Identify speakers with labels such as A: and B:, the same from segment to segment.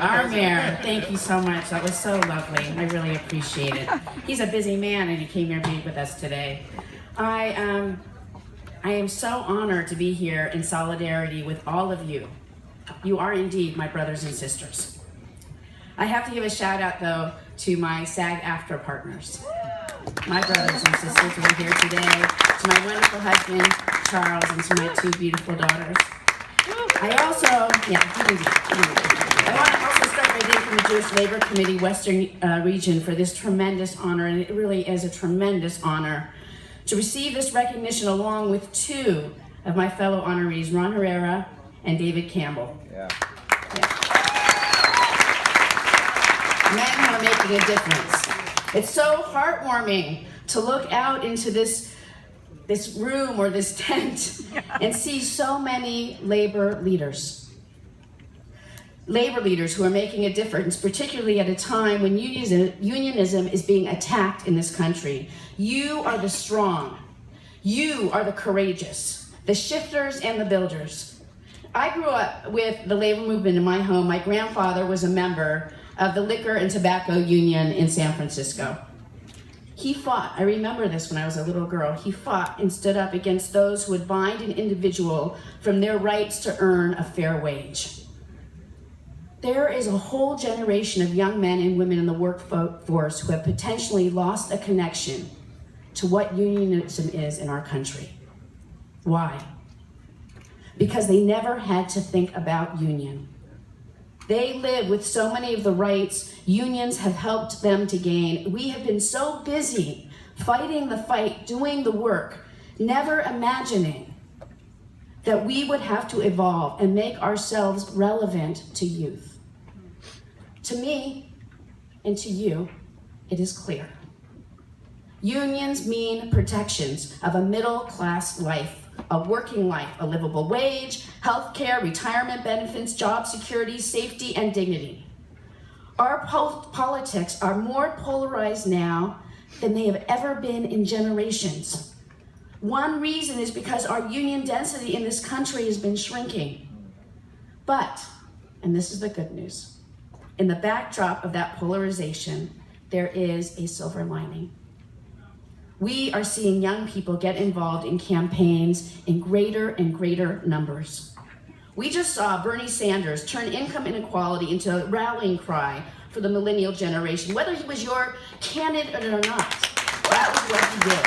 A: Our mayor, thank you so much. That was so lovely. I really appreciate it. He's a busy man and he came here to be with us today. I am so honored to be here in solidarity with all of you. You are indeed my brothers and sisters. I have to give a shout out though to my SAG-AFTRA partners. My brothers and sisters who are here today, to my wonderful husband, Charles, and to my 2 beautiful daughters. I want to also start by thanking the Jewish Labor Committee Western Region for this tremendous honor, and it really is a tremendous honor to receive this recognition along with 2 of my fellow honorees, Ron Herrera and David Campbell. Yeah. Men who are making a difference. It's so heartwarming to look out into this room or this tent and see so many labor leaders. Labor leaders who are making a difference, particularly at a time when unionism is being attacked in this country. You are the strong. You are the courageous, the shifters and the builders. I grew up with the labor movement in my home. My grandfather was a member of the Liquor and Tobacco Union in San Francisco. He fought, I remember this when I was a little girl, he fought and stood up against those who would bind an individual from their rights to earn a fair wage. There is a whole generation of young men and women in the workforce who have potentially lost a connection to what unionism is in our country. Why? Because they never had to think about union. They live with so many of the rights unions have helped them to gain. We have been so busy fighting the fight, doing the work, never imagining that we would have to evolve and make ourselves relevant to youth. To me and to you, it is clear. Unions mean protections of a middle-class life, a working life, a livable wage, health care, retirement benefits, job security, safety, and dignity. Our politics are more polarized now than they have ever been in generations. One reason is because our union density in this country has been shrinking. But, and this is the good news, in the backdrop of that polarization, there is a silver lining. We are seeing young people get involved in campaigns in greater and greater numbers. We just saw Bernie Sanders turn income inequality into a rallying cry for the millennial generation. Whether he was your candidate or not, that was what he did.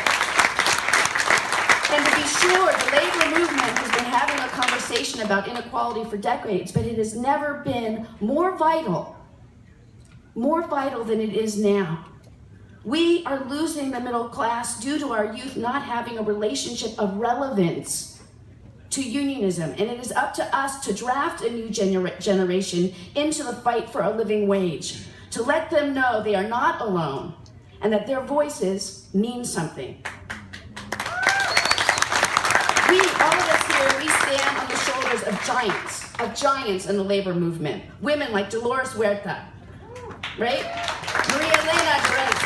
A: And to be sure, the labor movement has been having a conversation about inequality for decades, but it has never been more vital than it is now. We are losing the middle class due to our youth not having a relationship of relevance to unionism. And it is up to us to draft a new generation into the fight for a living wage, to let them know they are not alone and that their voices mean something. We, all of us here, we stand on the shoulders of giants in the labor movement. Women like Dolores Huerta, right? Maria Elena Perez.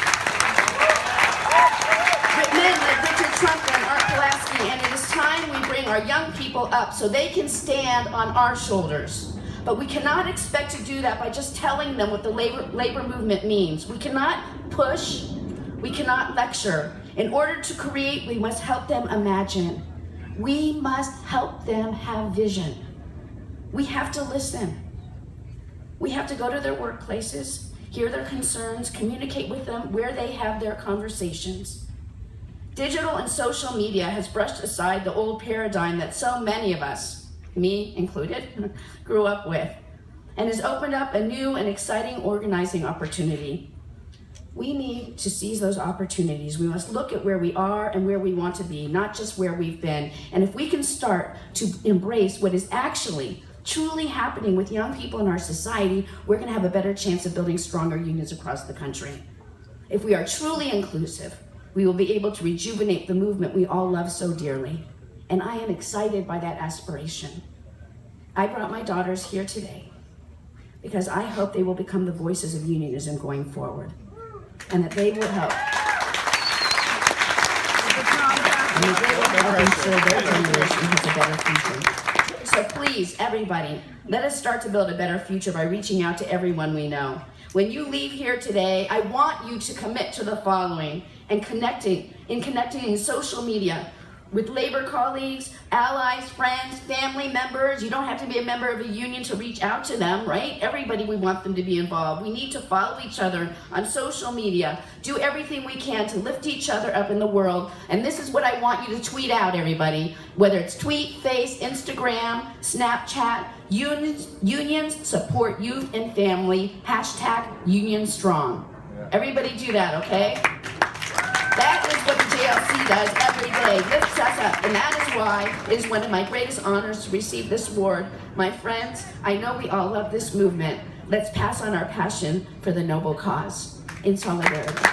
A: Men like Richard Trump and Art Pulaski, and it is time we bring our young people up so they can stand on our shoulders. But we cannot expect to do that by just telling them what the labor movement means. We cannot push, we cannot lecture. In order to create, we must help them imagine. We must help them have vision. We have to listen. We have to go to their workplaces, hear their concerns, communicate with them where they have their conversations. Digital and social media has brushed aside the old paradigm that so many of us, me included, grew up with, and has opened up a new and exciting organizing opportunity. We need to seize those opportunities. We must look at where we are and where we want to be, not just where we've been. And if we can start to embrace what is actually truly happening with young people in our society, we're going to have a better chance of building stronger unions across the country. If we are truly inclusive, we will be able to rejuvenate the movement we all love so dearly. And I am excited by that aspiration. I brought my daughters here today because I hope they will become the voices of unionism going forward, and that they will help. And that they will help ensure their generation has a better future. So please, everybody, let us start to build a better future by reaching out to everyone we know. When you leave here today, I want you to commit to the following and connecting in social media with labor colleagues, allies, friends, family members. You don't have to be a member of a union to reach out to them, right? Everybody, we want them to be involved. We need to follow each other on social media, do everything we can to lift each other up in the world. And this is what I want you to tweet out, everybody. Whether it's tweet, face, Instagram, Snapchat, unions support youth and family, #Union Strong. Everybody do that, okay? That is what the JLC does every day, lifts us up. And that is why it is one of my greatest honors to receive this award. My friends, I know we all love this movement. Let's pass on our passion for the noble cause in solidarity.